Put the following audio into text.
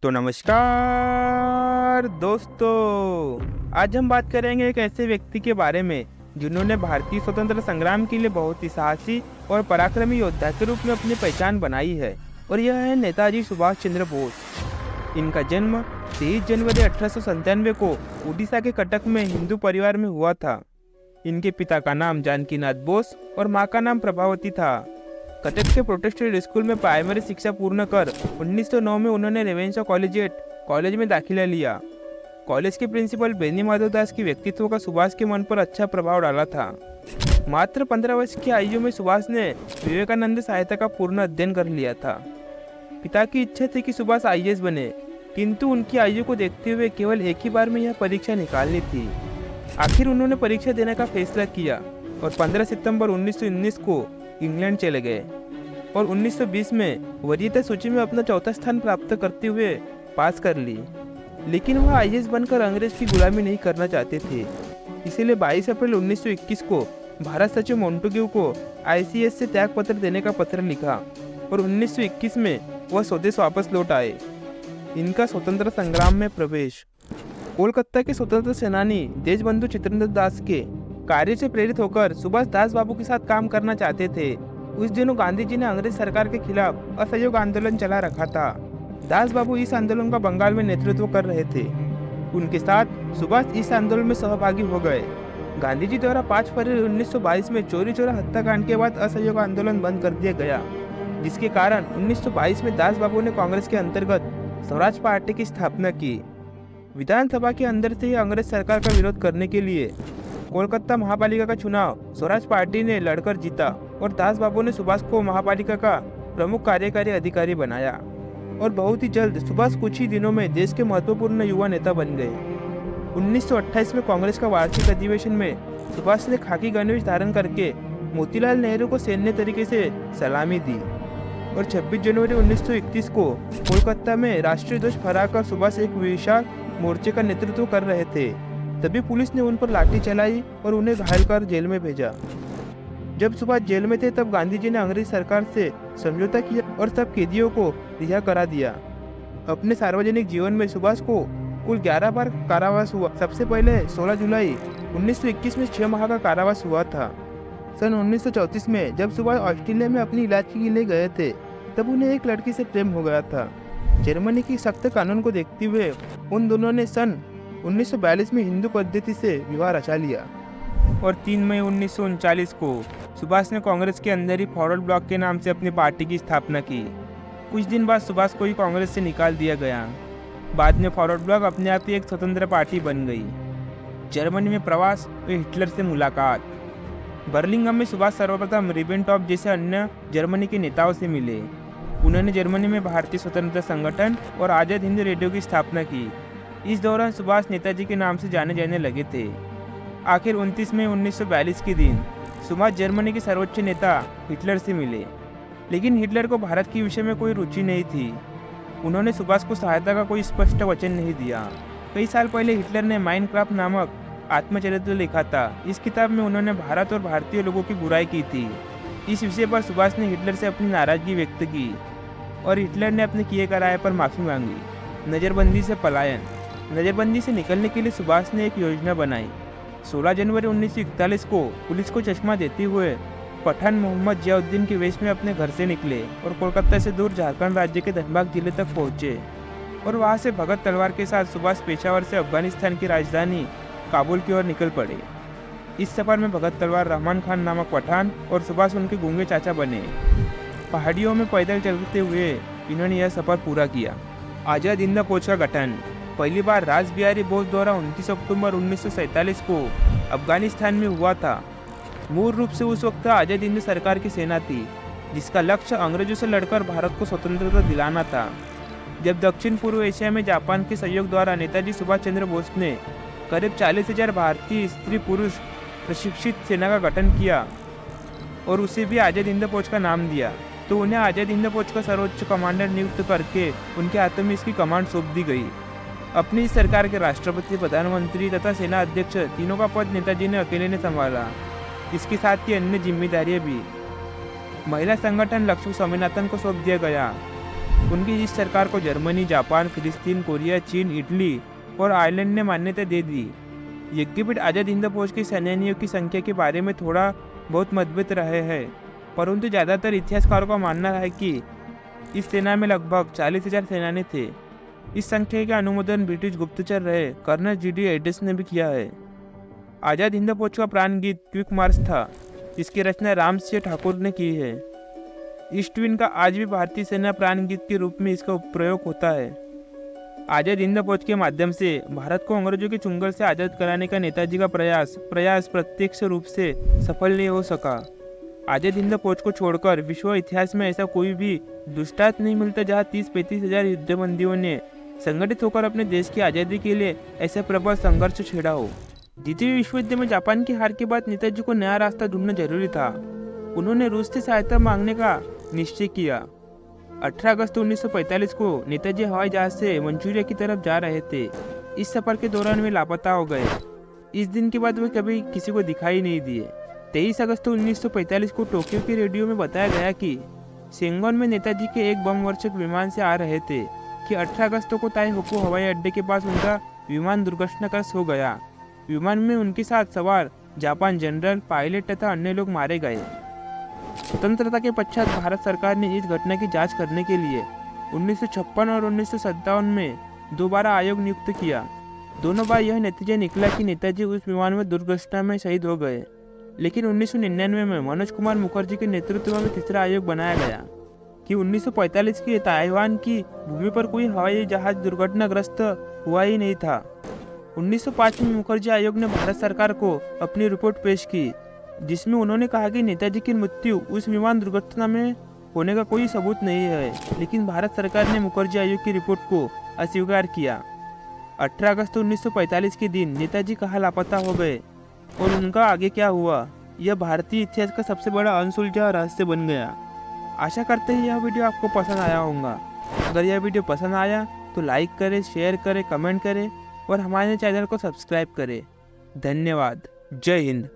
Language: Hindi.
तो नमस्कार दोस्तों, आज हम बात करेंगे एक ऐसे व्यक्ति के बारे में जिन्होंने भारतीय स्वतंत्रता संग्राम के लिए बहुत ही साहसी और पराक्रमी योद्धा के रूप में अपनी पहचान बनाई है। और यह है नेताजी सुभाष चंद्र बोस। इनका जन्म 23 जनवरी 1897 को उड़ीसा के कटक में हिंदू परिवार में हुआ था। इनके पिता का नाम जानकीनाथ बोस और मां का नाम प्रभावती था। कटक के प्रोटेस्टेंट स्कूल में प्राइमरी शिक्षा पूर्ण कर 1909 में उन्होंने रेवेंशा कॉलेजिएट कॉलेज में दाखिला लिया। कॉलेज के प्रिंसिपल बेनी माधव दास के व्यक्तित्व का सुभाष के मन पर अच्छा प्रभाव डाला था। मात्र 15 वर्ष की आयु में सुभाष ने विवेकानंद सहायता का पूर्ण अध्ययन कर लिया था। पिता की इच्छा थी कि सुभाष आईएएस बने, किंतु उनकी आयु को देखते हुए केवल एक ही बार में यह परीक्षा निकालनी थी। आखिर उन्होंने परीक्षा देने का फैसला किया और 15 सितंबर 1919 को इंग्लैंड चले गए और 1920 में वरीयता सूची में अपना चौथा स्थान प्राप्त करते हुए पास कर ली। लेकिन वह आईएएस बनकर अंग्रेज की गुलामी नहीं करना चाहते थे। इसीलिए 22 अप्रैल 1921 को भारत सचिव मोंटेग्यू को आईसीएस से त्याग पत्र देने का पत्र लिखा और 1921 में वह स्वदेश वापस लौट आए। इनका स्वतंत्रता संग्राम में प्रवेश। कोलकाता के स्वतंत्रता सेनानी देशबंधु चित्रेंद्र दास के कार्य से प्रेरित होकर सुभाष दास बाबू के साथ काम करना चाहते थे। उस दिनों गांधी जी ने अंग्रेज सरकार के खिलाफ असहयोग आंदोलन चला रखा था। दास बाबू इस आंदोलन का बंगाल में नेतृत्व कर रहे थे। उनके साथ सुभाष इस आंदोलन में सहभागी हो गए। गांधी जी द्वारा 5 फरवरी 1922 में चोरी चोरा हत्याकांड के बाद असहयोग आंदोलन बंद कर दिया गया, जिसके कारण 1922 में दास बाबू ने कांग्रेस के अंतर्गत स्वराज पार्टी की स्थापना की। विधानसभा के अंदर से ही अंग्रेज सरकार का विरोध करने के लिए कोलकाता महापालिका का चुनाव स्वराज पार्टी ने लड़कर जीता और दास बाबू ने सुभाष को महापालिका का प्रमुख कार्यकारी अधिकारी बनाया। और बहुत ही जल्द सुभाष कुछ ही दिनों में देश के महत्वपूर्ण युवा नेता बन गए। 1928 में कांग्रेस का वार्षिक अधिवेशन में सुभाष ने खाकी गणवेश धारण करके मोतीलाल नेहरू को सैन्य तरीके से सलामी दी और 26 जनवरी 1931 को कोलकाता में राष्ट्रीय ध्वज फहराकर सुभाष एक विशाल मोर्चे का नेतृत्व कर रहे थे। तभी पुलिस ने उन पर लाठी चलाई और उन्हें घायल कर जेल में भेजा। जब सुभाष जेल में थे तब गांधी जी ने अंग्रेज सरकार से समझौता किया और सब कैदियों को रिहा करा दिया। अपने सार्वजनिक जीवन में सुभाष को कुल 11 बार कारावास हुआ। सबसे पहले 16 जुलाई 1921 में 6 माह का कारावास हुआ था। सन 1934 में जब सुभाष ऑस्ट्रेलिया में अपनी इलाज के लिए गए थे तब उन्हें एक लड़की से प्रेम हो गया था। जर्मनी की सख्त कानून को देखते हुए उन दोनों ने सन 1942 में हिंदू पद्धति से विवाह रचा लिया और 3 मई 1939 को सुभाष ने कांग्रेस के अंदर ही फॉरवर्ड ब्लॉक के नाम से अपनी पार्टी की स्थापना की। कुछ दिन बाद सुभाष को ही कांग्रेस से निकाल दिया गया। बाद में फॉरवर्ड ब्लॉक अपने आप ही एक स्वतंत्र पार्टी बन गई। जर्मनी में प्रवास और हिटलर से मुलाकात। बर्लिंगम में सुभाष सर्वप्रथम रिबेनट्रॉप जैसे अन्य जर्मनी के नेताओं से मिले। उन्होंने जर्मनी में भारतीय स्वतंत्रता संगठन और आज़ाद हिंद रेडियो की स्थापना की। इस दौरान सुभाष नेताजी के नाम से जाने जाने लगे थे। आखिर 29 मई 1942 के दिन सुभाष जर्मनी के सर्वोच्च नेता हिटलर से मिले, लेकिन हिटलर को भारत के विषय में कोई रुचि नहीं थी। उन्होंने सुभाष को सहायता का कोई स्पष्ट वचन नहीं दिया। कई साल पहले हिटलर ने माइनक्राफ्ट नामक आत्मचरित्र लिखा था। इस किताब में उन्होंने भारत और भारतीय लोगों की बुराई की थी। इस विषय पर सुभाष ने हिटलर से अपनी नाराजगी व्यक्त की और हिटलर ने अपने किए कराए पर माफ़ी मांगी। नज़रबंदी से पलायन। नज़रबंदी से निकलने के लिए सुभाष ने एक योजना बनाई। 16 जनवरी 1941 को पुलिस को चश्मा देते हुए पठान मोहम्मद जियाउद्दीन के वेश में अपने घर से निकले और कोलकाता से दूर झारखंड राज्य के धनबाद जिले तक पहुंचे और वहां से भगत तलवार के साथ सुभाष पेशावर से अफगानिस्तान की राजधानी काबुल की ओर निकल पड़े। इस सफर में भगत तलवार रहमान खान नामक पठान और सुभाष उनके गूंगे चाचा बने। पहाड़ियों में पैदल चलते हुए इन्होंने यह सफर पूरा किया। आज़ाद हिंद फौज का गठन। पहली बार रासबिहारी बोस द्वारा 29 अक्टूबर 1947 को अफगानिस्तान में हुआ था। मूल रूप से उस वक्त आज़ाद हिंद सरकार की सेना थी, जिसका लक्ष्य अंग्रेजों से लड़कर भारत को स्वतंत्रता दिलाना था। जब दक्षिण पूर्व एशिया में जापान के सहयोग द्वारा नेताजी सुभाष चंद्र बोस ने करीब 40,000 भारतीय स्त्री पुरुष प्रशिक्षित सेना का गठन किया और उसे भी आज़ाद हिंद फौज का नाम दिया, तो उन्हें आज़ाद हिंद फौज का सर्वोच्च कमांडर नियुक्त करके उनके हाथों में इसकी कमांड सौंप दी गई। अपनी सरकार के राष्ट्रपति, प्रधानमंत्री तथा सेना अध्यक्ष तीनों का पद नेताजी ने अकेले ने संभाला। इसके साथ ही अन्य जिम्मेदारियां भी महिला संगठन लक्ष्मी स्वामीनाथन को सौंप दिया गया। उनकी इस सरकार को जर्मनी, जापान, फिलिस्तीन, कोरिया, चीन, इटली और आयरलैंड ने मान्यता दे दी। यज्ञपीठ आज़ाद हिंद फौज के सेनानियों की संख्या के बारे में थोड़ा बहुत मतभेद रहे हैं, परंतु ज़्यादातर इतिहासकारों का मानना है कि इस सेना में लगभग 40,000 सेनानी थे। इस संख्या का अनुमोदन ब्रिटिश गुप्तचर रहे कर्नल जी.डी. एड्रेस ने भी किया है। आज़ाद हिंद फौज का प्राण गीत क्विक मार्च था, जिसकी रचना राम सिंह ठाकुर ने की है। ईस्ट विंड का आज भी भारतीय सेना प्राण गीत के रूप में इसका प्रयोग होता है। आज़ाद हिंद फौज के माध्यम से भारत को अंग्रेजों के चंगुल से आज़ाद कराने का नेताजी का प्रयास प्रत्यक्ष रूप से सफल नहीं हो सका। आज़ाद हिंद फौज को छोड़कर विश्व इतिहास में ऐसा कोई भी दृष्टांत नहीं मिलता जहां 30-35 हजार युद्धबंदियों ने संगठित होकर अपने देश की आज़ादी के लिए ऐसा प्रबल संघर्ष छेड़ा हो। द्वितीय विश्व युद्ध में जापान की हार के बाद नेताजी को नया रास्ता ढूंढना जरूरी था। उन्होंने रूस से सहायता मांगने का निश्चय किया। 18 अगस्त 1945 को नेताजी हवाई जहाज से मंचूरिया की तरफ जा रहे थे। इस सफर के दौरान वे लापता हो गए। इस दिन के बाद वे कभी किसी को दिखाई नहीं दिए। 23 अगस्त 1945 को टोक्यो के रेडियो में बताया गया कि सेंगोन में नेताजी के एक बम वर्षक विमान से आ रहे थे कि 18 अगस्त को ताइहोकू हवाई अड्डे के पास उनका विमान दुर्घटनाग्रस्त हो गया। विमान में उनके साथ सवार जापान जनरल, पायलट तथा अन्य लोग मारे गए। स्वतंत्रता के पश्चात भारत सरकार ने इस घटना की जांच करने के लिए 1956 और 1957 में दोबारा आयोग नियुक्त किया। दोनों बार यह नतीजा निकला कि नेताजी उस विमान में दुर्घटना में शहीद हो गए। लेकिन 1999 में मनोज कुमार मुखर्जी के नेतृत्व में तीसरा आयोग बनाया गया कि 1945 के ताइवान की भूमि पर कोई हवाई जहाज दुर्घटनाग्रस्त हुआ ही नहीं था। 1905 में मुखर्जी आयोग ने भारत सरकार को अपनी रिपोर्ट पेश की, जिसमें उन्होंने कहा कि नेताजी की मृत्यु उस विमान दुर्घटना में होने का कोई सबूत नहीं है, लेकिन भारत सरकार ने मुखर्जी आयोग की रिपोर्ट को अस्वीकार किया। 18 अगस्त 1945 के दिन नेताजी कहाँ लापता हो गए और उनका आगे क्या हुआ, यह भारतीय इतिहास का सबसे बड़ा अनसुलझा रहस्य बन गया। आशा करते हैं यह वीडियो आपको पसंद आया होगा। अगर यह वीडियो पसंद आया तो लाइक करें, शेयर करें, कमेंट करें और हमारे चैनल को सब्सक्राइब करें। धन्यवाद। जय हिंद।